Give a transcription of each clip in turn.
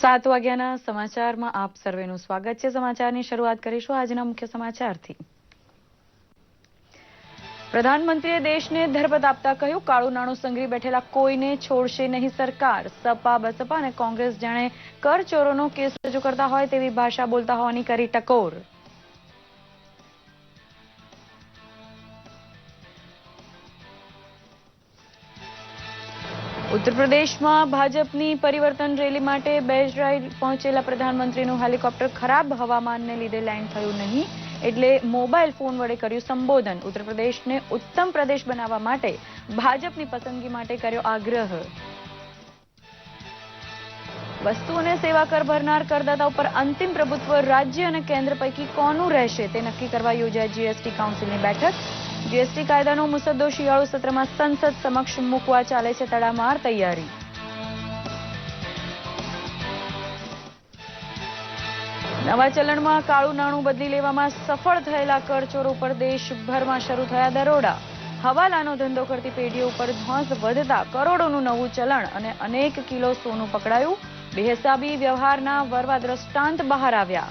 7 વાગ્યાના સમાચારમાં આપ સર્વેનું સ્વાગત છે। સમાચારની શરૂઆત કરીશું આજના મુખ્ય સમાચારથી। પ્રધાનમંત્રીએ દેશને ધરપત આપતા કહ્યું, કાળું નાણું સંઘરી બેઠેલા કોઈને છોડશે નહીં સરકાર। સપા બસપા અને કોંગ્રેસ જાણે કરચોરોનો કેસ રજૂ કરતા હોય તેવી ભાષા બોલતા હોવાની કરી ટકોર। ઉત્તર પ્રદેશમાં ભાજપની પરિવર્તન રેલી માટે બેજરાઈ પહોંચેલા પ્રધાનમંત્રીનું હેલિકોપ્ટર ખરાબ હવામાનને લીધે લેન્ડ થયું નહીં, એટલે મોબાઈલ ફોન વડે કર્યું સંબોધન। ઉત્તર પ્રદેશને ઉત્તમ પ્રદેશ બનાવવા માટે ભાજપની પસંદગી માટે કર્યો આગ્રહ। વસ્તુ અને સેવા કર ભરનાર કરદાતા ઉપર અંતિમ પ્રભુત્વ રાજ્ય અને કેન્દ્ર પૈકી કોનું રહેશે તે નક્કી કરવા યોજાઈ જીએસટી કાઉન્સિલની બેઠક। જીએસટી કાયદાનો મુસદ્દો શિયાળુ સત્રમાં સંસદ સમક્ષ મૂકવા ચાલે છે તડામાર તૈયારી। નવા ચલણમાં કાળું નાણું બદલી લેવામાં સફળ થયેલા કરચોરો ઉપર દેશભરમાં શરૂ થયા દરોડા। હવાલાનો ધંધો કરતી પેઢીઓ ઉપર ધોંસ વધતા કરોડોનું નવું ચલણ અને અનેક કિલો સોનું પકડાયું। બેહિસાબી વ્યવહારના વરવા દ્રષ્ટાંત બહાર આવ્યા।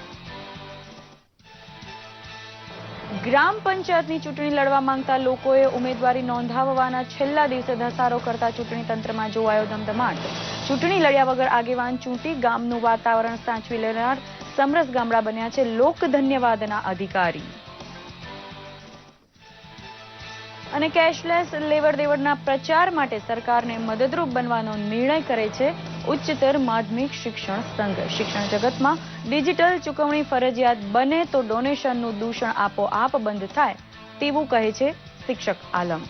ગ્રામ પંચાયતની ચૂંટણી લડવા માંગતા લોકોએ ઉમેદવારી નોંધાવવાના છેલ્લા દિવસે ધસારો કરતા ચૂંટણી તંત્રમાં જોવાયો ધમધમાટ। ચૂંટણી લડ્યા વગર આગેવાન ચૂંટી ગામનું વાતાવરણ સાચવી લેનાર સમરસ ગામડા બન્યા છે લોક ધન્યવાદના અધિકારી। અને કેશલેસ લેવડ દેવડના પ્રચાર માટે સરકારને મદદરૂપ બનવાનો નિર્ણય કરે છે ઉચ્ચતર માધ્યમિક શિક્ષણ સંઘ। શિક્ષણ જગતમાં ડિજિટલ ચૂકવણી ફરજિયાત બને તો ડોનેશનનું દૂષણ આપોઆપ બંધ થાય તેવું કહે છે શિક્ષક આલમ।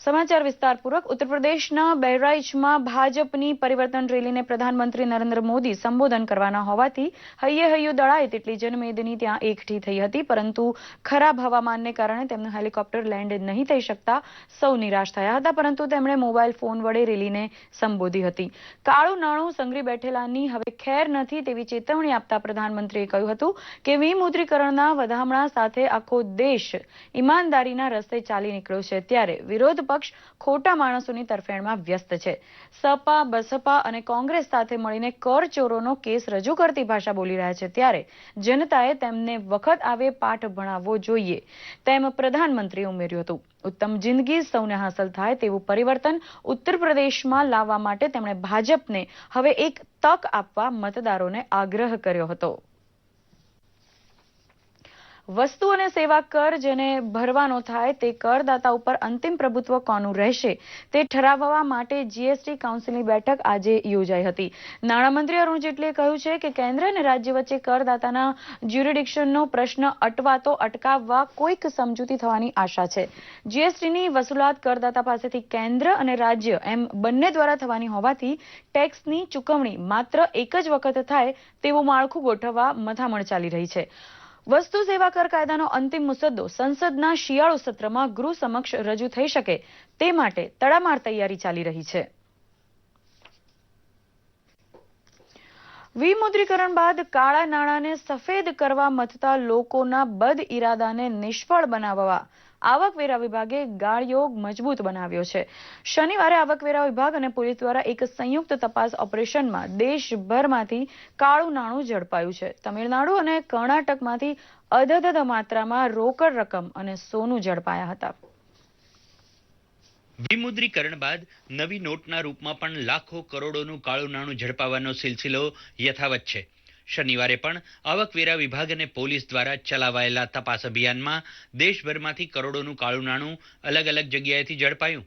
સમાચાર વિસ્તારપૂર્વક। ઉત્તર પ્રદેશના બહરાઇચમાં ભાજપની પરિવર્તન રેલીને પ્રધાનમંત્રી નરેન્દ્ર મોદી સંબોધન કરવાના હોવાથી હૈયે હૈયું દળાય તેટલી જનમેદની ત્યાં એકઠી થઈ હતી, પરંતુ ખરાબ હવામાનને કારણે તેમનું હેલિકોપ્ટર લેન્ડ નહીં થઈ શકતા સૌ નિરાશ થયા હતા, પરંતુ તેમણે મોબાઈલ ફોન વડે રેલીને સંબોધી હતી। કાળું નાણું સંઘરી બેઠેલાની હવે ખેર નથી તેવી ચેતવણી આપતા પ્રધાનમંત્રીએ કહ્યું હતું કે વિમુદ્રીકરણના વધામણા સાથે આખો દેશ ઈમાનદારીના રસ્તે ચાલી નીકળ્યો છે, ત્યારે વિરોધ પક્ષ ખોટા માણસોની તરફેણમાં વ્યસ્ત છે। સપા બસપા અને કોંગ્રેસ સાથે મળીને કરચોરોનો કેસ રજૂ કરતી ભાષા બોલી રહ્યા છે, ત્યારે જનતાએ તેમને વખત આવે પાઠ ભણાવવો જોઈએ તેમ પ્રધાનમંત્રીએ ઉમેર્યું હતું। ઉત્તમ જિંદગી સૌને હાંસલ થાય તેવું પરિવર્તન ઉત્તર પ્રદેશમાં લાવવા માટે તેમણે ભાજપને હવે એક તક આપવા મતદારોને આગ્રહ કર્યો હતો। વસ્તુ અને સેવા કર જેને ભરવાનો થાય તે કરદાતા ઉપર અંતિમ પ્રભુત્વ કોનું રહેશે તે ઠરાવવા માટે જીએસટી કાઉન્સિલની બેઠક આજે યોજાઈ હતી। નાણામંત્રી અરુણ જેટલીએ કહ્યું છે કે કેન્દ્ર અને રાજ્ય વચ્ચે કરદાતાના જ્યુરિડિક્શનનો પ્રશ્ન અટવાતો અટકાવવા કોઈક સમજૂતી થવાની આશા છે। જીએસટીની વસૂલાત કરદાતા પાસેથી કેન્દ્ર અને રાજ્ય એમ બંને દ્વારા થવાની હોવાથી ટેક્સની ચૂકવણી માત્ર એક જ વખત થાય તેવું માળખું ગોઠવવા મથામણ ચાલી રહી છે। વસ્તુ સેવા કર કાયદાનો અંતિમ મુસદ્દો સંસદના શિયાળુ સત્રમાં ગૃહ સમક્ષ રજૂ થઈ શકે તે માટે તડામાર તૈયારી ચાલી રહી છે। વિમુદ્રીકરણ બાદ કાળા નાણાંને સફેદ કરવા મથતા લોકોના બદ ઇરાદાને નિષ્ફળ બનાવવા આવકવેરા વિભાગે ગાળયોગ મજબૂત બનાવ્યો છે। શનિવારે આવકવેરા વિભાગ અને પોલીસ દ્વારા એક સંયુક્ત તપાસ ઓપરેશનમાં દેશભરમાંથી કાળું નાણું ઝડપાયું છે। તમિલનાડુ અને કર્ણાટકમાંથી અધધ માત્રામાં રોકડ રકમ અને સોનું ઝડપાયા હતા। વિમુદ્રીકરણ બાદ નવી નોટના રૂપમાં પણ લાખો કરોડોનું કાળું નાણું ઝડપાવવાનો સિલસિલો યથાવત છે। શનિવારે પણ આવકવેરા વિભાગ અને પોલીસ દ્વારા ચલાવાયેલા તપાસ અભિયાનમાં દેશભરમાંથી કરોડોનું કાળું નાણું અલગ અલગ જગ્યાએથી ઝડપાયું।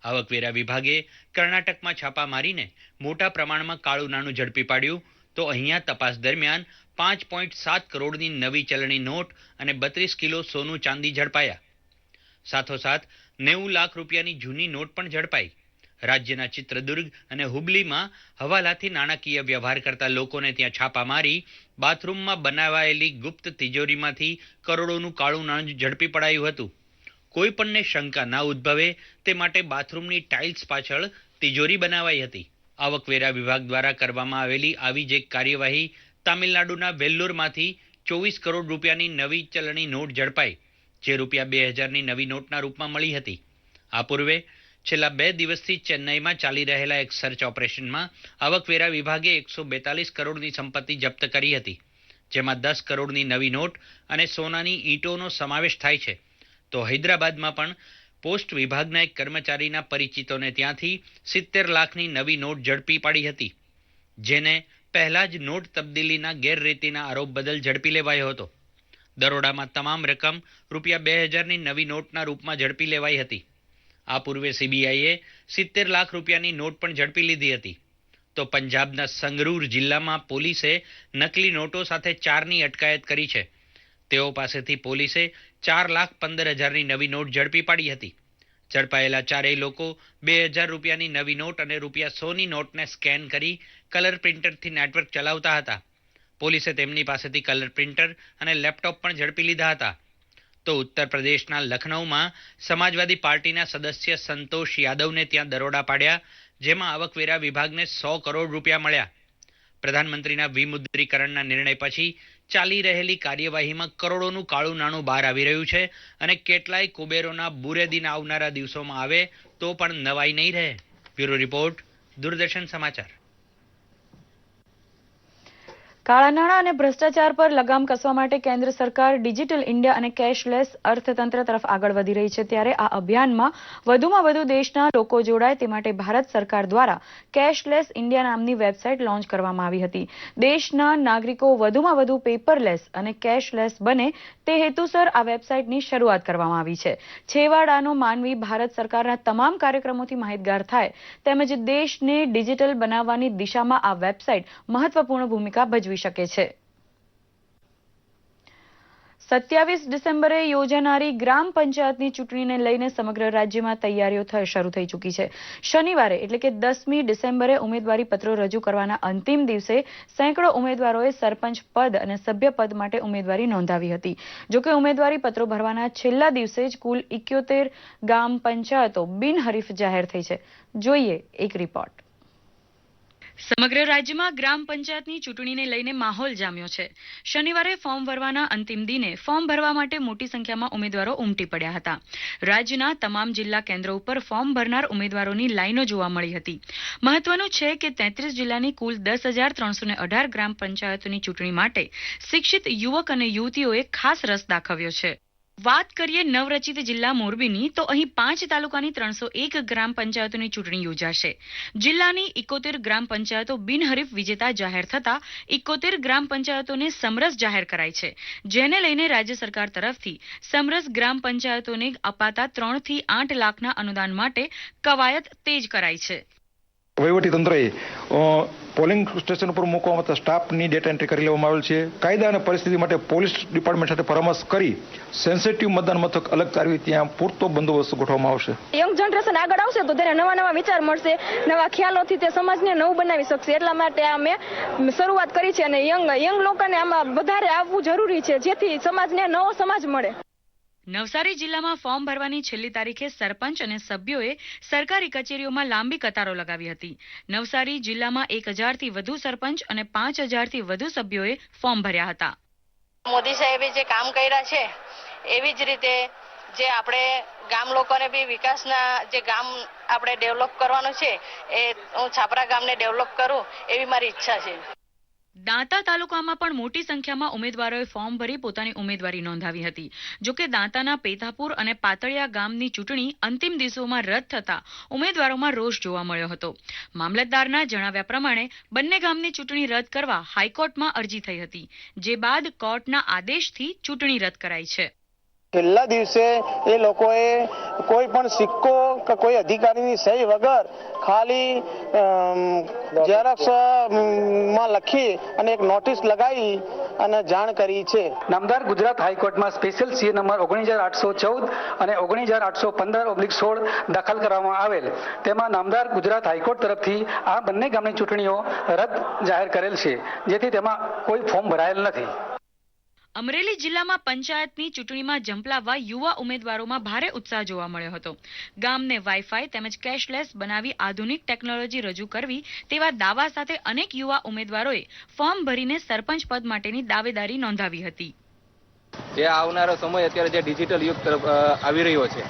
આવકવેરા વિભાગે કર્ણાટકમાં છાપા મારીને મોટા પ્રમાણમાં કાળું નાણું ઝડપી પાડ્યું, તો અહીંયા તપાસ દરમિયાન 5.7 કરોડની નવી ચલણી નોટ અને 32 કિલો સોનું ચાંદી ઝડપાયા। સાથોસાથ 90 લાખ રૂપિયાની જૂની નોટ પણ ઝડપાઈ। રાજ્યના ચિત્રદુર્ગ અને હુબલીમાં હવાલાથી નાણાકીય વ્યવહાર કરતા લોકોને ત્યાં છાપા મારી બાથરૂમમાં બનાવાયેલી ગુપ્ત તિજોરીમાંથી કરોડોનું કાળું નાણું ઝડપી પડાયું હતું। કોઈપણને શંકા ના ઉદ્ભવે તે માટે બાથરૂમની ટાઇલ્સ પાછળ તિજોરી બનાવાઈ હતી। આવકવેરા વિભાગ દ્વારા કરવામાં આવેલી આવી જ એક કાર્યવાહી તામિલનાડુના વેલ્લોરમાંથી 24 કરોડ રૂપિયાની નવી ચલણી નોટ ઝડપાઈ, જે રૂપિયા 2000ની નવી નોટના રૂપમાં મળી હતી। આ પૂર્વે છેલ્લા 2 દિવસથી ચેન્નઈમાં ચાલી રહેલા એક સર્ચ ઓપરેશનમાં આવકવેરા વિભાગે 142 કરોડની સંપત્તિ જપ્ત કરી હતી, જેમાં 10 કરોડની નવી નોટ અને સોનાની ઈંટોનો સમાવેશ થાય છે. તો હૈદરાબાદમાં પણ પોસ્ટ વિભાગના એક કર્મચારીના પરિચિતોને ત્યાંથી 70 લાખની નવી નોટ ઝડપી પાડી હતી, જેને પહેલા જ નોટ તબદીલીના ગેરરીતિના આરોપ બદલ ઝડપી લેવાયો હતો. દરોડામાં તમામ રકમ ₹2000ની નવી નોટના રૂપમાં ઝડપી લેવાઈ હતી. આ પૂર્વે સીબીઆઈએ 70 લાખ રૂપિયાની નોટ પણ ઝડપી લીધી હતી. તો પંજાબના સંગરૂર જિલ્લામાં પોલીસે નકલી નોટો સાથે 4ની અટકાયત કરી છે. તેઓ પાસેથી પોલીસે 4,15,000ની નવી નોટ ઝડપી પાડી હતી. ઝડપાયેલા ચારેય લોકો 2000 રૂપિયાની નવી નોટ અને ₹100ની નોટને સ્કેન કરી કલર પ્રિન્ટરથી નેટવર્ક ચલાવતા હતા. પોલીસે તેમની પાસેથી કલર પ્રિન્ટર અને લેપટોપ પણ ઝડપી લીધા હતા. તો ઉત્તર પ્રદેશના લખનૌમાં સમાજવાદી પાર્ટીના સદસ્ય સંતોષ યાદવને ત્યાં દરોડા પાડ્યા, જેમાં આવકવેરા વિભાગને 100 કરોડ રૂપિયા મળ્યા. પ્રધાનમંત્રીના વિમુદ્રીકરણના નિર્ણય પછી ચાલી રહેલી કાર્યવાહીમાં કરોડોનું કાળું નાણું બહાર આવી રહ્યું છે અને કેટલાય કુબેરોના બુરે દિન આવનારા દિવસોમાં આવે તો પણ નવાઈ નહીં રહે. બ્યુરો રિપોર્ટ, દૂરદર્શન સમાચાર. કાળા નાણાં અને ભ્રષ્ટાચાર પર લગામ કસવા માટે કેન્દ્ર સરકાર ડિજિટલ ઇન્ડિયા અને કેશલેસ અર્થતંત્ર તરફ આગળ વધી રહી છે. ત્યારે આ અભિયાનમાં વધુમાં વધુ દેશના લોકો જોડાય તે માટે ભારત સરકાર દ્વારા કેશલેસ ઇન્ડિયા નામની વેબસાઇટ લોન્ચ કરવામાં આવી હતી. દેશના નાગરિકો વધુમાં વધુ પેપરલેસ અને કેશલેસ બને તે હેતુસર આ વેબસાઇટની શરૂઆત કરવામાં આવી છે. છેવાડાનો માનવી ભારત સરકારના તમામ કાર્યક્રમોથી માહિતગાર થાય તેમજ દેશને ડિજિટલ બનાવવાની દિશામાં આ વેબસાઇટ મહત્વપૂર્ણ ભૂમિકા ભજવી શકે છે. 27 ડિસેમ્બરે યોજાનારી ગ્રામ પંચાયતની ચૂંટણીને લઈને સમગ્ર રાજ્યમાં તૈયારીઓ શરૂ થઈ ચૂકી છે. શનિવારે એટલે કે 10મી ડિસેમ્બરે ઉમેદવારી પત્રો રજૂ કરવાના અંતિમ દિવસે સેંકડો ઉમેદવારોએ સરપંચ પદ અને સભ્ય પદ માટે ઉમેદવારી નોંધાવી હતી. જોકે ઉમેદવારી પત્રો ભરવાના છેલ્લા દિવસે જ કુલ 71 ગ્રામ પંચાયતો બિનહરીફ જાહેર થઈ છે. જોઈએ એક રિપોર્ટ. સમગ્ર રાજ્યમાં ગ્રામ પંચાયતની ચૂંટણીને લઈને માહોલ જામ્યો છે. શનિવારે ફોર્મ ભરવાના અંતિમ દિને ફોર્મ ભરવા માટે મોટી સંખ્યામાં ઉમેદવારો ઉમટી પડ્યા હતા. રાજ્યના તમામ જિલ્લા કેન્દ્રો ઉપર ફોર્મ ભરનાર ઉમેદવારોની લાઈનો જોવા મળી હતી. મહત્વનું છે કે 33 જિલ્લાની કુલ 10,318 ગ્રામ પંચાયતોની ચૂંટણી માટે શિક્ષિત યુવક અને યુવતીઓએ ખાસ રસ દાખવ્યો છે. વાત કરીએ નવરચિત જિલ્લા મોરબીની તો અહીં 5 તાલુકાની 301 ગ્રામ પંચાયતોની ચૂંટણી યોજાશે. જિલ્લાની 71 ગ્રામ પંચાયતો બિનહરીફ વિજેતા જાહેર થતા 71 ગ્રામ પંચાયતોને સમરસ જાહેર કરાઈ છે, જેને લઈને રાજ્ય સરકાર તરફથી સમરસ ગ્રામ પંચાયતોને અપાતા 3 થી 8 લાખના અનુદાન માટે કવાયત તેજ કરાઈ છે. વહીવટી તંત્રએ પોલિંગ સ્ટેશન ઉપર મૂકવામાં આવતા સ્ટાફની ડેટા એન્ટ્રી કરી લેવામાં આવેલ છે. કાયદા અને પરિસ્થિતિ માટે પોલીસ ડિપાર્ટમેન્ટ સાથે પરામર્શ કરી સેન્સિટિવ મતદાન મથક અલગ તારવી ત્યાં પૂરતો બંદોબસ્ત ગોઠવવામાં આવશે. યંગ જનરેશન આગળ આવશે તો તેને નવા વિચાર મળશે, નવા ખ્યાલોથી તે સમાજને નવું બનાવી શકશે. એટલા માટે આ મેં શરૂઆત કરી છે અને યંગ લોકોને આમાં વધારે આવવું જરૂરી છે, જેથી સમાજને નવો સમાજ મળે. નવસારી જિલ્લામાં ફોર્મ ભરવાની છેલ્લી તારીખે સરપંચ અને સભ્યોએ સરકારી કચેરીઓમાં લાંબી કતારો લગાવી હતી. નવસારી જિલ્લામાં 1000થી વધુ સરપંચ અને 5000થી વધુ સભ્યોએ ફોર્મ ભર્યા હતા. મોદી સાહેબે જે કામ કર્યા છે એવી જ રીતે જે આપણે ગામ લોકોને બી વિકાસના જે ગામ આપણે ડેવલપ કરવાનું છે એ હું છાપરા ગામને ડેવલપ કરું એવી મારી ઈચ્છા છે. દાંતા તાલુકામાં પણ મોટી સંખ્યામાં ઉમેદવારોએ ફોર્મ ભરી પોતાની ઉમેદવારી નોંધાવી હતી. જોકે દાંતાના પેથાપુર અને પાતળિયા ગામની ચૂંટણી અંતિમ દિવસોમાં રદ થતા ઉમેદવારોમાં રોષ જોવા મળ્યો હતો. મામલતદારના જણાવ્યા પ્રમાણે બંને ગામની ચૂંટણી રદ કરવા હાઈકોર્ટમાં અરજી થઈ હતી, જે બાદ કોર્ટના આદેશથી ચૂંટણી રદ કરાઈ છે. છેલ્લા દિવસે એ લોકોએ કોઈ પણ સિક્કો કે કોઈ અધિકારીની સહી વગર ખાલી ઝેરોક્સ માં લખી અને એક નોટિસ લગાવી અને જાણ કરી છે. નામદાર ગુજરાત હાઈકોર્ટમાં સ્પેશિયલ સીએ નંબર 19814 અને 19815/16 દાખલ કરવામાં આવેલ, તેમાં નામદાર ગુજરાત હાઈકોર્ટ તરફથી આ બંને ગામની ચૂંટણીઓ રદ જાહેર કરેલ છે, જેથી તેમાં કોઈ ફોર્મ ભરાયેલ નથી. અમરેલી જિલ્લામાં પંચાયતની ચૂંટણીમાં ઝંપલાવવા યુવા ઉમેદવારોમાં ભારે ઉત્સાહ જોવા મળ્યો હતો. ગામને વાઈફાઈ તેમજ કેશલેસ બનાવી આધુનિક ટેકનોલોજી રજૂ કરવી તેવા દાવા સાથે અનેક યુવા ઉમેદવારોએ ફોર્મ ભરીને સરપંચ પદ માટેની દાવેદારી નોંધાવી હતી. જે આવનારો સમય અત્યારે જે ડિજિટલ યુગ તરફ આવી રહ્યો છે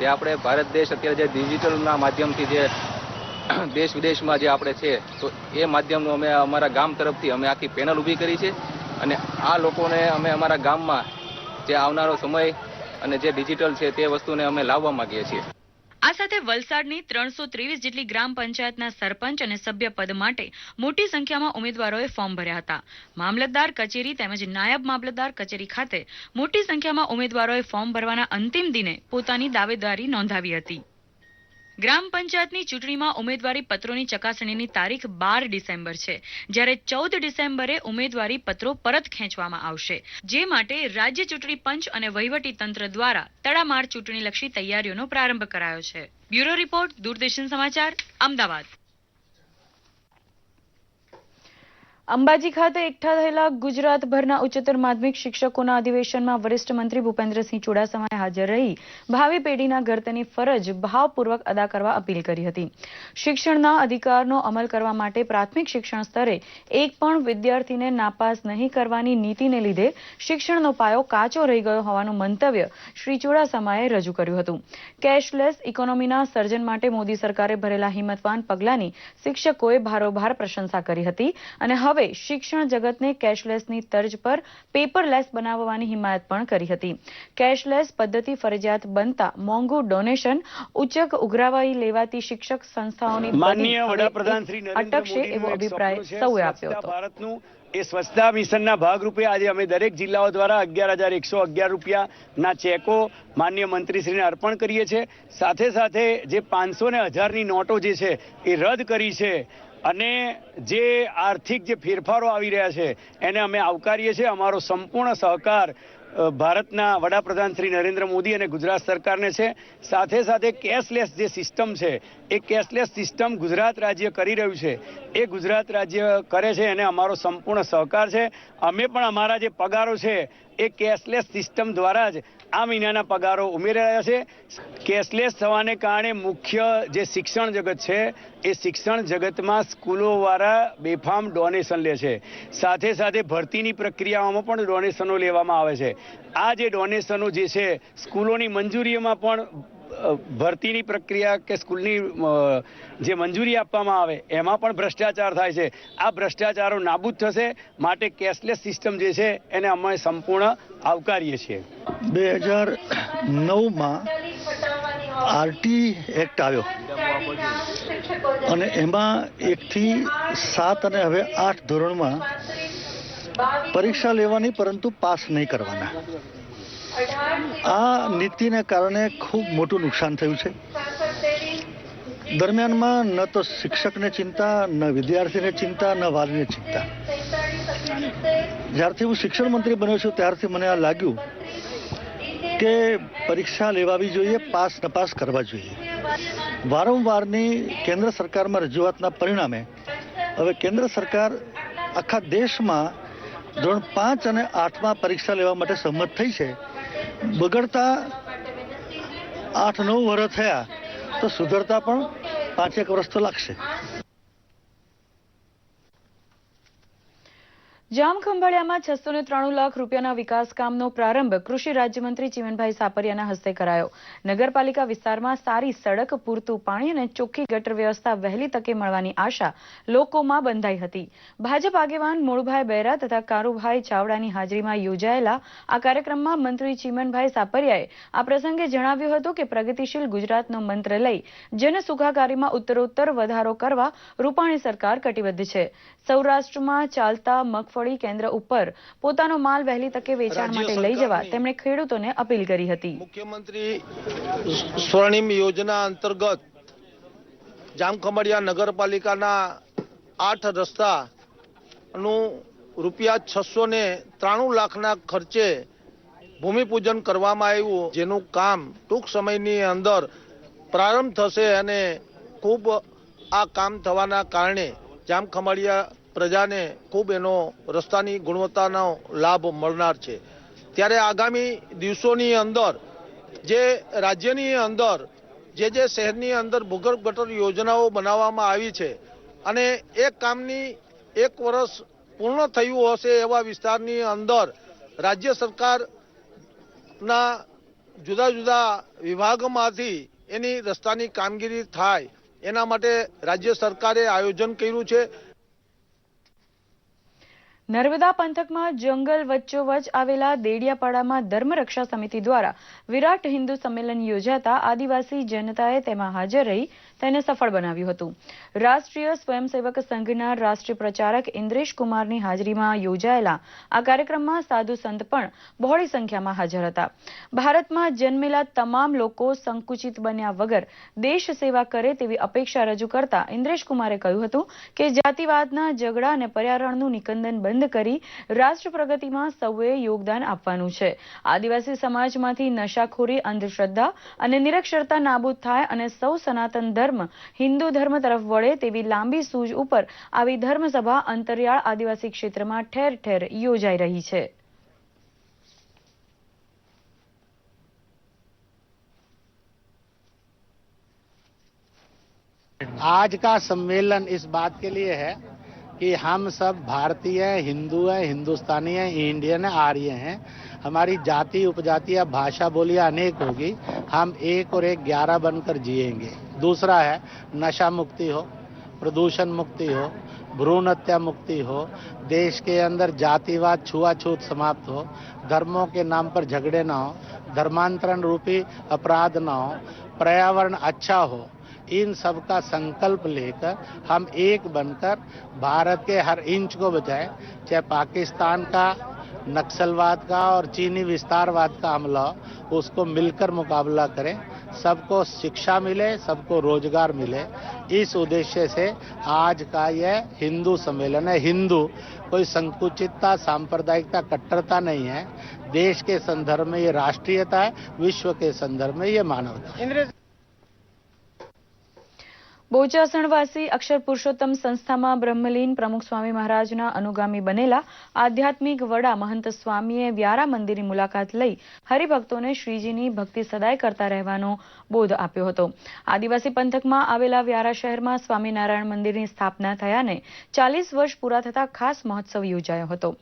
જે આપણે ભારત દેશ અત્યારે જે ડિજિટલના માધ્યમથી જે દેશ વિદેશમાં જે આપણે છે તો એ માધ્યમનું અમે અમારા ગામ તરફથી અમે આખી પેનલ ઊભી કરી છે અને આ લોકોને અમે અમારા ગામમાં જે આવનારો સમય અને જે ડિજિટલ છે તે વસ્તુને અમે લાવવા માંગીએ છીએ. આ સાથે વલસાડની 323 જેટલી ગ્રામ પંચાયતના સરપંચ અને સભ્ય પદ માટે મોટી સંખ્યામાં ઉમેદવારોએ ફોર્મ ભર્યા હતા. મામલતદાર કચેરી તેમજ નાયબ મામલતદાર કચેરી ખાતે મોટી સંખ્યામાં ઉમેદવારોએ ફોર્મ ભરવાના અંતિમ દિને પોતાની દાવેદારી નોંધાવી હતી. ગ્રામ પંચાયતની ચૂંટણીમાં ઉમેદવારી પત્રોની ચકાસણીની તારીખ 12 ડિસેમ્બર છે, જ્યારે 14 ડિસેમ્બરે ઉમેદવારી પત્રો પરત ખેંચવામાં આવશે, જે માટે રાજ્ય ચૂંટણી પંચ અને વહીવટી તંત્ર દ્વારા તડામાર ચૂંટણીલક્ષી તૈયારીઓનો પ્રારંભ કરાયો છે. બ્યુરો રિપોર્ટ, દૂરદર્શન સમાચાર, અમદાવાદ. અંબાજી ખાતે એકઠા થયેલા ગુજરાતભરના ઉચ્ચતર માધ્યમિક શિક્ષકોના અધિવેશનમાં વરિષ્ઠ મંત્રી ભૂપેન્દ્રસિંહ ચુડાસમાએ હાજર રહી ભાવિ પેઢીના ઘડતરની ફરજ ભાવપૂર્વક અદા કરવા અપીલ કરી હતી. શિક્ષણના અધિકારનો અમલ કરવા માટે પ્રાથમિક શિક્ષણ સ્તરે એક પણ વિદ્યાર્થીને નાપાસ નહીં કરવાની નીતિને લીધે શિક્ષણનો પાયો કાચો રહી ગયો હોવાનું મંતવ્ય શ્રી ચુડાસમાએ રજૂ કર્યું હતું. કેશલેસ ઇકોનોમીના સર્જન માટે મોદી સરકારે ભરેલા હિંમતવાન પગલાંની શિક્ષકોએ ભારોભાર પ્રશંસા કરી હતી અને હવે શિક્ષણ જગતને કેશલેસની તર્જ પર પેપરલેસ બનાવવાની હિમાયત પણ કરી હતી. કેશલેસ પદ્ધતિ ફરજિયાત બનતા મોંઘું ડોનેશન ઉચ્ચક ઉઘરાવાઈ લેવાતી શિક્ષક સંસ્થાઓની માનનીય વડાપ્રધાન શ્રી નરેન્દ્ર અટકશે એવો અભિપ્રાય સૌએ આપ્યો હતો. ભારતનું એ સ્વચ્છતા મિશનના ભાગરૂપે આજે અમે દરેક જિલ્લાઓ દ્વારા 11,111 રૂપિયાના ચેકો માનનીય મંત્રીશ્રીને અર્પણ કરીએ છીએ. સાથે સાથે જે 500 ને 1000ની નોટો જે છે એ રદ કરી છે અને જે આર્થિક જે ફેરફારો આવી રહ્યા છે એને અમે આવકારીએ છીએ. અમારો સંપૂર્ણ સહકાર ભારતના વડાપ્રધાન શ્રી નરેન્દ્ર મોદી અને ગુજરાત સરકારને છે. સાથે સાથે કેશલેસ જે સિસ્ટમ છે એ કેશલેસ સિસ્ટમ ગુજરાત રાજ્ય કરી રહ્યું છે, એ ગુજરાત રાજ્ય કરે છે એને અમારો સંપૂર્ણ સહકાર છે. અમે પણ અમારા જે પગારો છે એ કેશલેસ સિસ્ટમ દ્વારા જ આ મહિનાના પગારો ઉમેરી રહ્યા છે. કેશલેસ થવાને કારણે મુખ્ય જે શિક્ષણ જગત છે એ શિક્ષણ જગતમાં સ્કૂલોવાળા બેફામ ડોનેશન લે છે. સાથે સાથે ભરતીની પ્રક્રિયાઓમાં પણ ડોનેશનો લેવામાં આવે છે. આ જે ડોનેશનો જે છે સ્કૂલોની મંજૂરીઓમાં પણ ભરતીની પ્રક્રિયા કે સ્કૂલની જે મંજૂરી આપવામાં આવે એમાં પણ ભ્રષ્ટાચાર થાય છે. આ ભ્રષ્ટાચારો નાબૂદ થશે માટે કેશલેસ સિસ્ટમ જે છે એને અમે સંપૂર્ણ આવકારીએ છીએ. 2009માં આરટી એક્ટ આવ્યો અને એમાં 1 થી 7 અને હવે 8 ધોરણમાં પરીક્ષા લેવાની પરંતુ પાસ નહીં કરવાના. આ નીતિને કારણે ખૂબ મોટું નુકસાન થયું છે. દરમિયાનમાં ન તો શિક્ષકને ચિંતા, ન વિદ્યાર્થીને ચિંતા, ન વાલીને ચિંતા. જ્યારથી હું શિક્ષણ મંત્રી બન્યો છું ત્યારથી મને આ લાગ્યું કે પરીક્ષા લેવાવી જોઈએ, પાસ નપાસ કરવા જોઈએ. વારંવારની કેન્દ્ર સરકારમાં રજૂઆતના પરિણામે હવે કેન્દ્ર સરકાર આખા દેશમાં ધોરણ 5 અને 8માં પરીક્ષા લેવા માટે સંમત થઈ છે. બગડતા 8-9 વર્ષ થયા તો સુધરતા પણ 5-1 વર્ષ તો લાગશે. જામખંભાળિયામાં 693 લાખ રૂપિયાના વિકાસ કામનો પ્રારંભ કૃષિ રાજ્યમંત્રી ચીમનભાઈ સાપરિયાના હસ્તે કરાયો. નગરપાલિકા વિસ્તારમાં સારી સડક, પૂરતું પાણી અને ચોખ્ખી ગટર વ્યવસ્થા વહેલી તકે મળવાની આશા લોકોમાં બંધાઈ હતી. ભાજપ આગેવાન મોળભાઈ બહેરા તથા કારુભાઈ ચાવડાની હાજરીમાં યોજાયેલા આ કાર્યક્રમમાં મંત્રી ચીમનભાઈ સાપરિયાએ આ પ્રસંગે જણાવ્યું હતું કે પ્રગતિશીલ ગુજરાતનો મંત્ર લઈ જનસુખાકારીમાં ઉત્તરોત્તર વધારો કરવા રૂપાણી સરકાર કટિબદ્ધ છે. સૌરાષ્ટ્રમાં ચાલતા મગફળી કેન્દ્ર ઉપર પોતાનો માલ વહેલી તકે વેચાણ માટે લઈ જવા તેમણે ખેડૂતોને અપીલ કરી હતી. મુખ્યમંત્રી સ્વર્ણિમ યોજના અંતર્ગત જામખંભાળિયા નગરપાલિકાના 8 રસ્તાનું ₹693 લાખના ખર્ચે ભૂમિપૂજન કરવામાં આવ્યું, જેનું કામ ટૂંક સમયની અંદર પ્રારંભ થશે અને ખૂબ આ કામ થવાના કારણે જામખંભાળિયા પ્રજાને ખૂબ એનો રસ્તાની ગુણવત્તાનો લાભ મળનાર છે. ત્યારે આગામી દિવસોની અંદર જે રાજ્યની અંદર જે શહેરની અંદર ભૂગર્ભ ગટર યોજનાઓ બનાવવામાં આવી છે અને એ કામની 1 વર્ષ પૂર્ણ થયું હશે એવા વિસ્તારની અંદર રાજ્ય સરકારના જુદા જુદા વિભાગોમાંથી એની રસ્તાની કામગીરી થાય એના માટે રાજ્ય સરકારે આયોજન કર્યું છે. નર્મદા પંથકમાં જંગલ વચ્ચોવચ આવેલા દેડિયાપાડામાં ધર્મરક્ષા સમિતિ દ્વારા વિરાટ હિન્દુ સંમેલન યોજાતા આદિવાસી જનતાએ તેમાં હાજર રહી તેને સફળ બનાવ્યું હતું. રાષ્ટ્રીય સ્વયંસેવક સંઘના રાષ્ટ્રીય પ્રચારક ઇન્દ્રેશ કુમારની હાજરીમાં યોજાયેલા આ કાર્યક્રમમાં સાધુ સંત પણ બહોળી સંખ્યામાં હાજર હતા. ભારતમાં જન્મેલા તમામ લોકો સંકુચિત બન્યા વગર દેશ સેવા કરે તેવી અપેક્ષા રજૂ કરતા ઇન્દ્રેશ કુમારે કહ્યું હતું કે જાતિવાદના ઝઘડા અને પર્યાવરણનું નિકંદન બંધ કરી રાષ્ટ્ર પ્રગતિમાં સૌએ યોગદાન આપવાનું છે. આદિવાસી સમાજમાંથી નશાખોરી, અંધશ્રદ્ધા અને નિરક્ષરતા નાબૂદ થાય અને સૌ સનાતન ધર્મ હિન્દુ ધર્મ તરફ વળે તેવી લાંબી સૂઝ ઉપર આવી ધર્મસભા અંતરિયાળ આદિવાસી ક્ષેત્રમાં ઠેર ઠેર યોજાઈ રહી છે. आज का सम्मेलन इस बात के लिए है कि हम सब भारतीय हैं, हिंदू हैं, हिंदुस्तानी हैं, इंडियन हैं, आर्य हैं. हमारी जाति उपजाति या भाषा बोलियां अनेक होगी, हम एक और एक 11 बनकर जिएंगे. दूसरा है नशा मुक्ति हो, प्रदूषण मुक्ति हो, भ्रूण हत्या मुक्ति हो, देश के अंदर जातिवाद छुआछूत समाप्त हो, धर्मों के नाम पर झगड़े ना हो, धर्मांतरण रूपी अपराध ना हो, पर्यावरण अच्छा हो. इन सब का संकल्प लेकर हम एक बनकर भारत के हर इंच को बचाएं, चाहे पाकिस्तान का नक्सलवाद का और चीनी विस्तारवाद का हमला हो, उसको मिलकर मुकाबला करें. सबको शिक्षा मिले, सबको रोजगार मिले. इस उद्देश्य से आज का यह हिंदू सम्मेलन है. हिंदू कोई संकुचितता, सांप्रदायिकता, कट्टरता नहीं है. देश के संदर्भ में ये राष्ट्रीयता है, विश्व के संदर्भ में ये मानवता है. બોચાસણવાસી અક્ષર પુરુષોત્તમ સંસ્થામાં બ્રહ્મલીન પ્રમુખ સ્વામી મહારાજના અનુગામી બનેલા આધ્યાત્મિક વડા મહંત સ્વામીએ વ્યારા મંદિરની મુલાકાત લઈ હરિભક્તોને શ્રીજીની ભક્તિ સદાય કરતા રહેવાનો બોધ આપ્યો હતો. આદિવાસી પંથકમાં આવેલા વ્યારા શહેરમાં સ્વામિનારાયણ મંદિરની સ્થાપના થયાને 40 વર્ષ પૂરા થતા ખાસ મહોત્સવ યોજાયો હતો.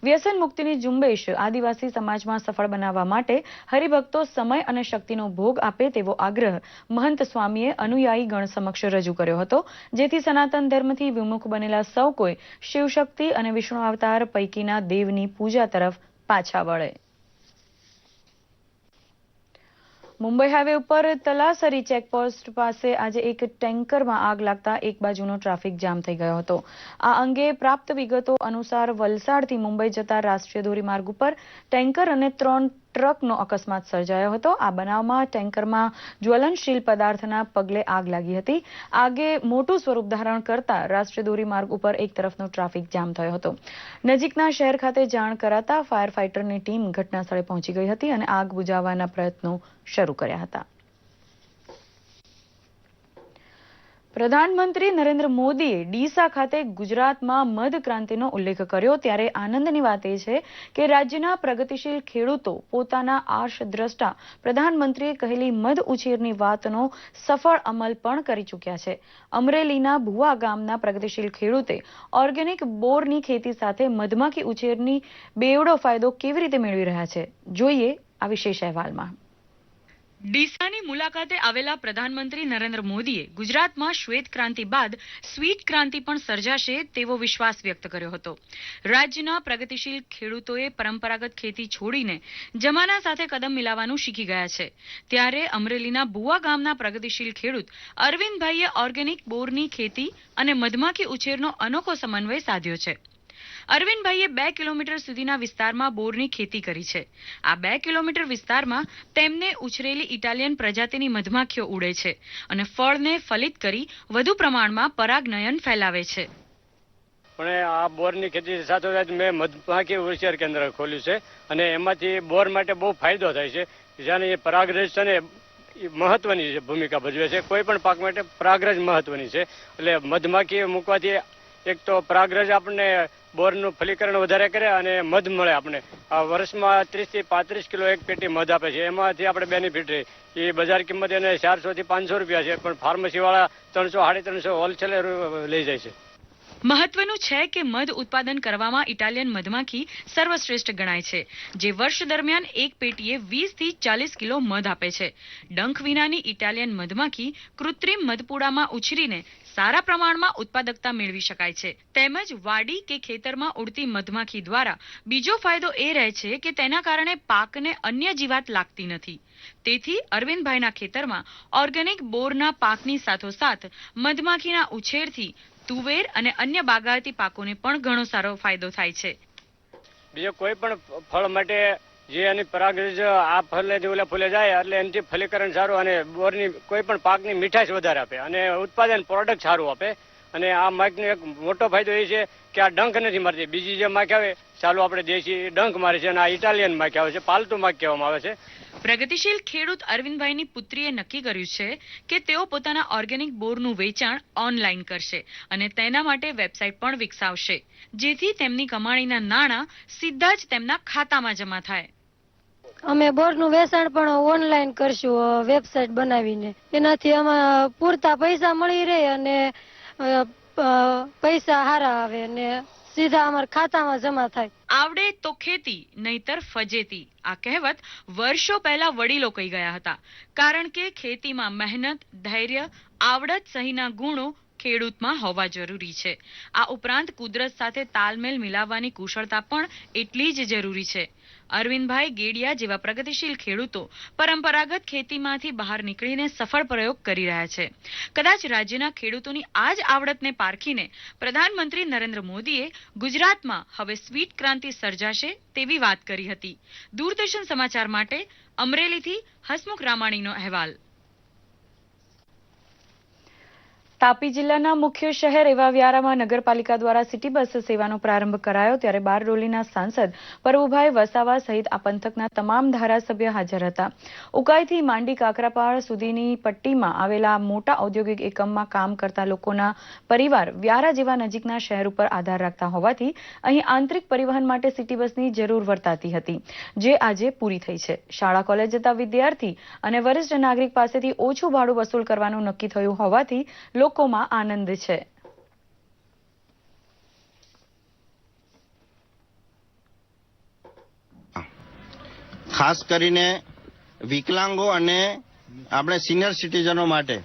વ્યસન મુક્તિની ઝુંબેશ આદિવાસી સમાજમાં સફળ બનાવવા માટે હરિભક્તો સમય અને શક્તિનો ભોગ આપે તેવો આગ્રહ મહંત સ્વામીએ અનુયાયી ગણ સમક્ષ રજૂ કર્યો હતો, જેથી સનાતન ધર્મથી વિમુખ બનેલા સૌ કોઈ શિવશક્તિ અને વિષ્ણુ અવતાર પૈકીના દેવની પૂજા તરફ પાછા વળે. મુંબઈ હાઈવે ઉપર તલાસરી ચેકપોસ્ટ પાસે આજે એક ટેન્કરમાં આગ લાગતા એક બાજુનો ટ્રાફિક જામ થઈ ગયો હતો. આ અંગે પ્રાપ્ત વિગતો અનુસાર વલસાડથી મુંબઈ જતા રાષ્ટ્રીય ધોરીમાર્ગ ઉપર ટેન્કર અને 3 ટ્રકનો અકસ્માત સર્જાયો હતો. આ બનાવમાં ટેન્કરમાં જ્વલનશીલ પદાર્થના પગલે આગ લાગી હતી. આગે મોટું સ્વરૂપ ધારણ કરતા રાષ્ટ્રીય ધોરીમાર્ગ ઉપર એક તરફનો ટ્રાફિક જામ થયો હતો. નજીકના શહેર ખાતે જાણ કરાતા ફાયર ફાઈટરની ટીમ ઘટના સ્થળે પહોંચી ગઈ હતી અને આગ બુઝાવવાના પ્રયત્નો શરૂ કર્યા હતા. પ્રધાનમંત્રી નરેન્દ્ર મોદીએ ડીસા ખાતે ગુજરાતમાં મધ ક્રાંતિનો ઉલ્લેખ કર્યો ત્યારે આનંદની વાત એ છે કે રાજ્યના પ્રગતિશીલ ખેડૂતો પોતાના આર્ષદ્રષ્ટા પ્રધાનમંત્રીએ કહેલી મધ ઉછેરની વાતનો સફળ અમલ પણ કરી ચૂક્યા છે. અમરેલીના ભુવા ગામના પ્રગતિશીલ ખેડૂતે ઓર્ગેનિક બોરની ખેતી સાથે મધમાખી ઉછેરની બેવડો ફાયદો કેવી રીતે મેળવી રહ્યા છે, જોઈએ આ વિશેષ અહેવાલમાં. ડીસાની મુલાકાતે આવેલા પ્રધાનમંત્રી નરેન્દ્ર મોદીએ ગુજરાતમાં શ્વેત ક્રાંતિ બાદ સ્વીટ ક્રાંતિ પણ સર્જાશે તેવો વિશ્વાસ વ્યક્ત કર્યો હતો. રાજ્યના પ્રગતિશીલ ખેડૂતોએ પરંપરાગત ખેતી છોડીને જમાના સાથે કદમ મિલાવવાનું શીખી ગયા છે. ત્યારે અમરેલીના ભુવા ગામના પ્રગતિશીલ ખેડૂત અરવિંદભાઈએ ઓર્ગેનિક બોરની ખેતી અને મધમાખી ઉછેરનો અનોખો સમન્વય સાધ્યો છે. અરવિંદભાઈએ 2 કિલોમીટર સુધીના વિસ્તારમાં બોરની ખેતી કરી છે. આ 2 કિલોમીટર વિસ્તારમાં તેમને ઉછરેલી ઇટાલિયન પ્રજાતિની મધમાખીઓ ઉડે છે અને ફળને ફલિત કરી વધુ પ્રમાણમાં પરાગનયન ફેલાવે છે. પણ આ બોરની ખેતી સાથે મેં મધમાખી ઉછેર કેન્દ્ર ખોલ્યું છે અને એમાંથી બોર માટે બહુ ફાયદો થાય છે. જેને પરાગરજ છે ને મહત્વની ભૂમિકા ભજવે છે. કોઈ પણ પાક માટે પરાગરજ મહત્વની છે. એટલે મધમાખી મૂકવાથી એક તો પરાગરજ આપણને બોરનું ફલીકરણ વધારે કરે અને મધ મળે. આપણે આ વર્ષમાં 30 થી 35 કિલો એક પેટી મધ આપે છે. એમાંથી આપણે બેનિફિટ રહે. એ બજાર કિંમત એને 400 થી 500 રૂપિયા છે, પણ ફાર્મસી વાળા 300 350 હોલસેલર લઈ જાય છે. મહત્વનું છે કે મધ ઉત્પાદન કરવામાં ઇટાલિયન મધમાખી સર્વશ્રેષ્ઠ ગણાય છે, જે વર્ષ દરમિયાન એક પેટીએ 20 થી 40 કિલો મધ આપે છે. ડંખ વિનાની ઇટાલિયન મધમાખી કૃત્રિમ મધપુડામાં ઉછરીને સારા પ્રમાણમાં ઉત્પાદકતા મેળવી શકાય છે. તેમજ વાડી કે ખેતરમાં ઉડતી મધમાખી દ્વારા બીજો ફાયદો એ રહે છે કે તેના કારણે પાકને અન્ય જીવાત લાગતી નથી. તેથી અરવિંદભાઈના ખેતરમાં ઓર્ગેનિક બોરના પાકની સાથોસાથ મધમાખીના ઉછેરથી તુવેર અને અન્ય બાગાયતી પાકોને પણ ઘણો સારો ફાયદો થાય છે. બીજો કોઈ પણ ફળ માટે જે એની પરાગરજ આ ફળને જે ઓલા ફૂલે જાય એટલે એનાથી ફલીકરણ સારું અને બોરની કોઈ પણ પાકની મીઠાશ વધારે આપે અને ઉત્પાદન પ્રોડક્ટ સારું આપે. અને આ માખીનો એક મોટો ફાયદો એ છે કે આ ડંખ નથી મારતી. બીજી જે માખી આવે ચાલુ આપણે દેશી ડંખ મારે છે અને આ ઇટાલિયન માખી આવે છે, પાલતુ માખી કહેવામાં આવે છે. પ્રગતિશીલ ખેડૂત અરવિંદભાઈની પુત્રીએ નક્કી કર્યું છે કે તેઓ પોતાના ઓર્ગેનિક બોરનું વેચાણ ઓનલાઈન કરશે અને તેના માટે વેબસાઇટ પણ વિકસાવશે, જેથી તેમની કમાણીના નાણાં સીધા જ તેમના ખાતામાં જમા થાય. અમે બોરનું વેચાણ પણ ઓનલાઈન કરશું વેબસાઇટ બનાવીને. એનાથી આમાં પૂરતા પૈસા મળી રહે અને પૈસા સારા આવે અને સીધા અમારા ખાતામાં જમા થાય. આવડે તો ખેતી નહીતર ફજેતી, આ કહેવત વર્ષો પહેલા વડીલો કહી ગયા હતા. કારણ કે ખેતીમાં મહેનત, ધૈર્ય, આવડત સહિતના ગુણો ખેડૂતમાં હોવા જરૂરી છે. આ ઉપરાંત કુદરત સાથે તાલમેલ મિલાવવાની કુશળતા પણ એટલી જ જરૂરી છે. અરવિંદભાઈ ગેડિયા જેવા પ્રગતિશીલ ખેડૂતો પરંપરાગત ખેતીમાંથી બહાર નીકળીને સફળ પ્રયોગ કરી રહ્યા છે. કદાચ રાજ્યના ખેડૂતોની આ જ આવડતને પારખીને પ્રધાનમંત્રી નરેન્દ્ર મોદીએ ગુજરાતમાં હવે સ્વીટ ક્રાંતિ સર્જાશે તેવી વાત કરી હતી. દૂરદર્શન સમાચાર માટે અમરેલીથી હસમુખ રામાણીનો અહેવાલ. તાપી જિલ્લાના મુખ્ય શહેર એવા વ્યારામાં નગરપાલિકા દ્વારા સિટી બસ સેવાનો પ્રારંભ કરાયો, ત્યારે બારડોલીના સાંસદ પરવુભાઈ વસાવા સહિત આ પંથકના તમામ ધારાસભ્ય હાજર હતા. ઉકાઈથી માંડી કાકરાપાળ સુધીની પટ્ટીમાં આવેલા મોટા ઔદ્યોગિક એકમમાં કામ કરતા લોકોના પરિવાર વ્યારા જેવા નજીકના શહેર ઉપર આધાર રાખતા હોવાથી અહીં આંતરિક પરિવહન માટે સિટી બસની જરૂર વર્તાતી હતી, જે આજે પૂરી થઈ છે. શાળા કોલેજ જતા વિદ્યાર્થી અને વરિષ્ઠ નાગરિક પાસેથી ઓછું ભાડું વસૂલ કરવાનું નક્કી થયું હોવાથી લોકોમાં આનંદ છે. ખાસ કરીને વિકલાંગો અને આપણે સિનિયર સિટીઝનો માટે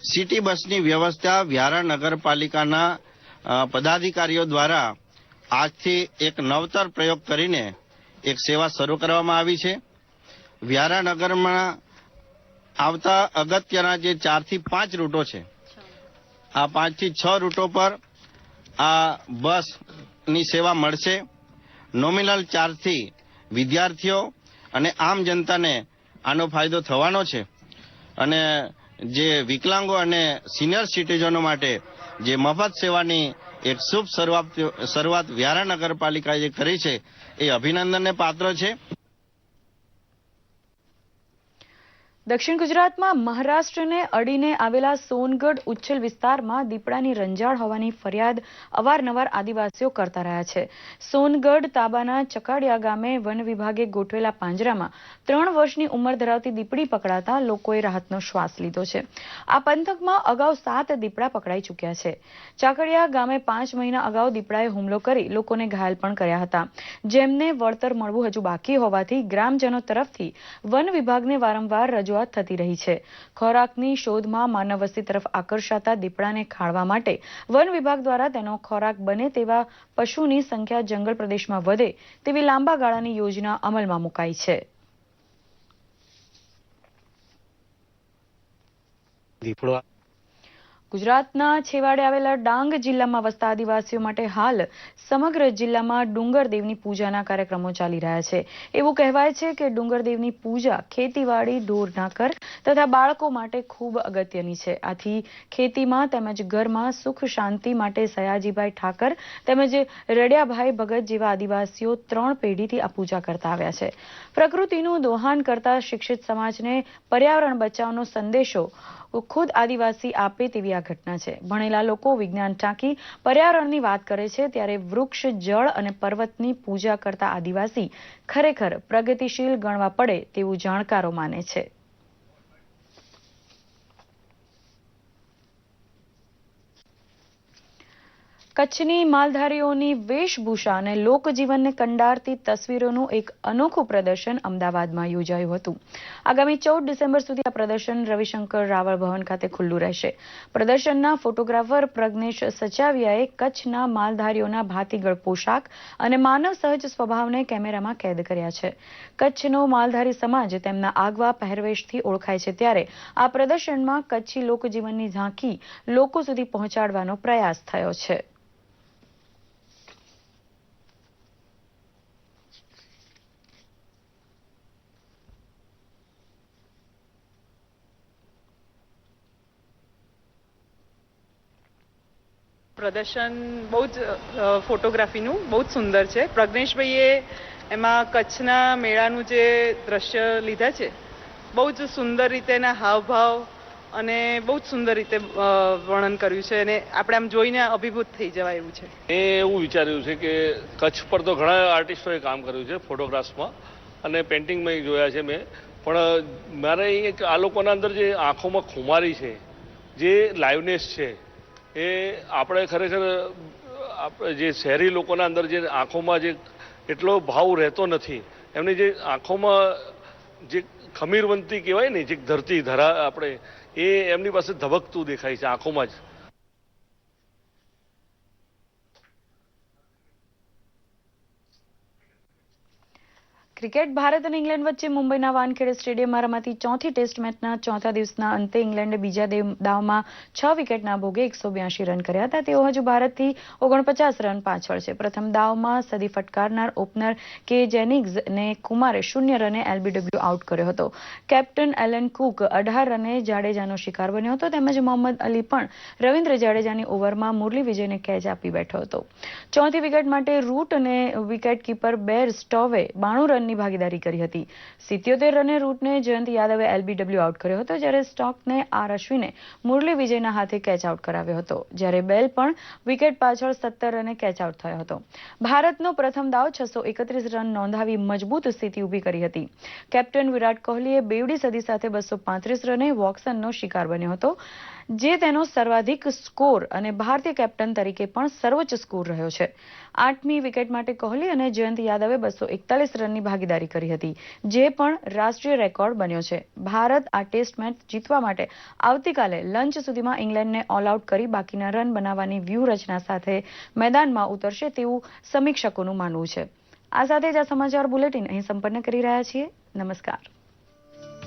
સિટી બસની વ્યવસ્થા વ્યારા નગરપાલિકાના પદાધિકારીઓ દ્વારા આજથી એક નવતર પ્રયોગ કરીને એક સેવા શરૂ કરવામાં આવી છે. વ્યારા નગરમાં આવતા અગત્યના જે 4 થી 5 રૂટો છે, આ 5 થી 6 રૂટો પર આ બસની સેવા મળશે. નોમિનલ ચાર્જથી વિદ્યાર્થીઓ અને આમ જનતાને આનો ફાયદો થવાનો છે. અને જે વિકલાંગો અને સિનિયર સિટીઝનો માટે જે મફત સેવાની એક શુભ શરૂઆત વ્યારા નગરપાલિકાએ કરી છે એ અભિનંદનને પાત્ર છે. દક્ષિણ ગુજરાતમાં મહારાષ્ટ્રને અડીને આવેલા સોનગઢ ઉચ્છલ વિસ્તારમાં દીપડાની રંજાડ હોવાની ફરિયાદ અવારનવાર આદિવાસીઓ કરતા રહ્યા છે. સોનગઢ તાબાના ચકાડિયા ગામે વન વિભાગે ગોઠવેલા પાંજરામાં 3 વર્ષની ઉંમર ધરાવતી દીપડી પકડાતા લોકોએ રાહતનો શ્વાસ લીધો છે. આ પંથકમાં અગાઉ 7 દીપડા પકડાઈ ચૂક્યા છે. ચાકડિયા ગામે 5 મહિના અગાઉ દીપડાએ હુમલો કરી લોકોને ઘાયલ પણ કર્યા હતા, જેમને વળતર મળવું હજુ બાકી હોવાથી ગ્રામજનો તરફથી વન વિભાગને વારંવાર રજૂઆત થતી રહી છે. ખોરાકની શોધમાં માનવ વસ્તી તરફ આકર્ષાતા દીપડાને ખાળવા માટે વન વિભાગ દ્વારા તેનો ખોરાક બને તેવા પશુની સંખ્યા જંગલ પ્રદેશમાં વધે તેવી લાંબા ગાળાની યોજના અમલમાં મુકાઈ છે. ગુજરાતના છેવાડે આવેલા ડાંગ જિલ્લામાં વસતા આદિવાસીઓ માટે હાલ સમગ્ર જિલ્લામાં ડુંગરદેવની પૂજાના કાર્યક્રમો ચાલી રહ્યા છે. એવું કહેવાય છે કે ડુંગરદેવની પૂજા ખેતીવાડી, ઢોર ઢાંખર તથા બાળકો માટે ખૂબ અગત્યની છે. આથી ખેતીમાં તેમજ ઘરમાં સુખ શાંતિ માટે સયાજીભાઈ ઠાકર તેમજ રડિયાભાઈ ભગત જેવા આદિવાસીઓ 3 પેઢીથી આ પૂજા કરતા આવ્યા છે. પ્રકૃતિનું દોહાન કરતા શિક્ષિત સમાજને પર્યાવરણ બચાવનો સંદેશો ખુદ આદિવાસી આપે તેવી આ ઘટના છે. ભણેલા લોકો વિજ્ઞાન ટાંકી પર્યાવરણની વાત કરે છે, ત્યારે વૃક્ષ, જળ અને પર્વતની પૂજા કરતા આદિવાસી ખરેખર પ્રગતિશીલ ગણવા પડે તેવું જાણકારો માને છે. કચ્છની માલધારીઓની વેશભૂષા અને લોકજીવનને કંડારતી તસવીરોનું એક અનોખું પ્રદર્શન અમદાવાદમાં યોજાયું હતું. આગામી 14 ડિસેમ્બર સુધી આ પ્રદર્શન રવિશંકર રાવળ ભવન ખાતે ખુલ્લું રહેશે. પ્રદર્શનના ફોટોગ્રાફર પ્રજ્ઞેશ સચાવિયાએ કચ્છના માલધારીઓના ભાતીગળ પોશાક અને માનવ સહજ સ્વભાવને કેમેરામાં કેદ કર્યા છે. કચ્છનો માલધારી સમાજ તેમના આગવા પહેરવેશથી ઓળખાય છે, ત્યારે આ પ્રદર્શનમાં કચ્છી લોકજીવનની ઝાંખી લોકો સુધી પહોંચાડવાનો પ્રયાસ થયો છે. પ્રદર્શન બહુ જ ફોટોગ્રાફીનું બહુ જ સુંદર છે. પ્રજ્ઞેશભાઈએ એમાં કચ્છના મેળાનું જે દ્રશ્ય લીધા છે, બહુ જ સુંદર રીતે એના હાવભાવ અને બહુ જ સુંદર રીતે વર્ણન કર્યું છે અને આપણે આમ જોઈને અભિભૂત થઈ જવાય એવું છે. એવું વિચાર્યું છે કે કચ્છ પર તો ઘણા આર્ટિસ્ટોએ કામ કર્યું છે ફોટોગ્રાફ્સમાં અને પેઇન્ટિંગમાં જોયા છે મેં, પણ મારે એક આ લોકોના અંદર જે આંખોમાં ખુમારી છે, જે લાઇવનેસ છે, એ આપણે ખરેખર આપણે જે શહેરી લોકોના અંદર જે આંખોમાં જે એટલો ભાવ રહેતો નથી, એમની જે આંખોમાં જે ખમીરવંતી કહેવાય ને, જે ધરતી ધરા આપણે, એ એમની પાસે ધબકતું દેખાય છે આંખોમાં જ. ક્રિકેટ ભારત અને ઇંગ્લેન્ડ વચ્ચે મુંબઈના વાનખેડે સ્ટેડિયમમાં રમાતી ચોથી ટેસ્ટ મેચના ચોથા દિવસના અંતે ઇંગ્લેન્ડે બીજા દાવમાં 6 વિકેટના ભોગે 182 રન કર્યા હતા. તેઓ હજુ ભારતથી 49 રન પાછળ છે. પ્રથમ દાવમાં સદી ફટકારનાર ઓપનર કે જેનિંગ્સને કુમારે 0 રને LBW આઉટ કર્યો હતો. કેપ્ટન એલન કુક 18 રને જાડેજાનો શિકાર બન્યો હતો, તેમજ મોહમ્મદ અલી પણ રવિન્દ્ર જાડેજાની ઓવરમાં મુરલી વિજયને કેચ આપી બેઠો હતો. ચોથી વિકેટ માટે રૂટ અને વિકેટ કીપર બેર સ્ટોવે 92 રનની ભાગીદારી કરી હતી. 77 રને રૂટને જયંત યાદવે LBW આઉટ કર્યો હતો, જ્યારે સ્ટોકને આર અશ્વિને મુરલી વિજયના હાથે કેચ આઉટ કરાવ્યો હતો, જ્યારે બેલ પણ વિકેટ પાછળ 17 રને કેચ આઉટ થયો હતો. ભારતનો પ્રથમ દાવ 631 રન નોંધાવી મજબૂત સ્થિતિ ઊભી કરી હતી. કેપ્ટન વિરાટ કોહલીએ બેવડી સદી સાથે 235 રને વોટ્સનનો શિકાર બન્યો હતો, જે તેનો સર્વાધિક સ્કોર અને ભારતીય કેપ્ટન તરીકે પણ સર્વોચ્ચ સ્કોર રહ્યો છે. 8મી વિકેટ માટે કોહલી અને જયંત યાદવે 241 રનની ભાગીદારી કરી હતી, જે પણ રાષ્ટ્રીય રેકોર્ડ બન્યો છે. ભારત આ ટેસ્ટ મેચ જીતવા માટે આવતીકાલે લંચ સુધીમાં ઇંગ્લેન્ડને ઓલ આઉટ કરી બાકીના રન બનાવવાની વ્યૂહરચના સાથે મેદાનમાં ઉતરશે તેવું સમીક્ષકોનું માનવું છે. આ સાથે જ આ સમાચાર બુલેટિન અહીં સંપન્ન કરી રહ્યા છીએ. નમસ્કાર.